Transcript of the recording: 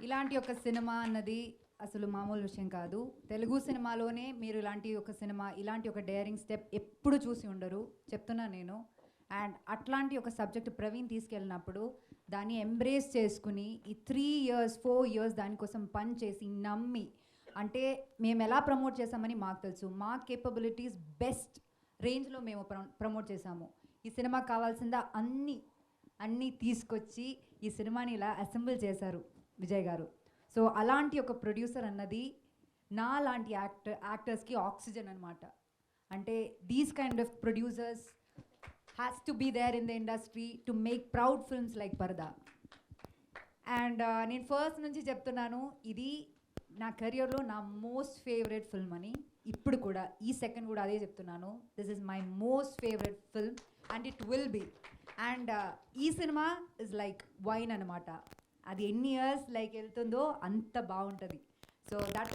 ఇలాంటి ఒక సినిమా అన్నది అసలు మామూలు విషయం కాదు. తెలుగు సినిమాలోనే మీరు ఇలాంటి ఒక సినిమా, ఇలాంటి ఒక డేరింగ్ స్టెప్ ఎప్పుడు చూసి ఉండరు. చెప్తున్నాను నేను. అండ్ అట్లాంటి ఒక సబ్జెక్ట్ ప్రవీణ్ తీసుకెళ్ళినప్పుడు దాన్ని ఎంబ్రేస్ చేసుకుని ఈ 3 ఇయర్స్ 4 ఇయర్స్ దానికోసం పని చేసి నమ్మి, అంటే మేము ఎలా ప్రమోట్ చేసామని మాకు తెలుసు. మా కేపబిలిటీస్ బెస్ట్ రేంజ్లో మేము ప్రమోట్ చేసాము. ఈ సినిమాకి కావాల్సిందా అన్నీ తీసుకొచ్చి ఈ సినిమాని ఇలా అసెంబుల్ చేశారు విజయ్ గారు. సో అలాంటి ఒక ప్రొడ్యూసర్ అన్నది నా లాంటి యాక్టర్స్కి ఆక్సిజన్ అనమాట. అంటే these kind of producers has to be there in the industry to make proud films like Paradha. And నేను ఫస్ట్ నుంచి చెప్తున్నాను, ఇది నా కెరియర్లో నా మోస్ట్ ఫేవరెట్ ఫిల్మ్ అని. ఇప్పుడు కూడా ఈ సెకండ్ కూడా అదే చెప్తున్నాను. This is my most favourite film and it will be. And ఈ సినిమా ఇస్ లైక్ వైన్ అనమాట. అది ఎన్ని ఇయర్స్ లైక్ వెళ్తుందో అంత బాగుంటుంది. So that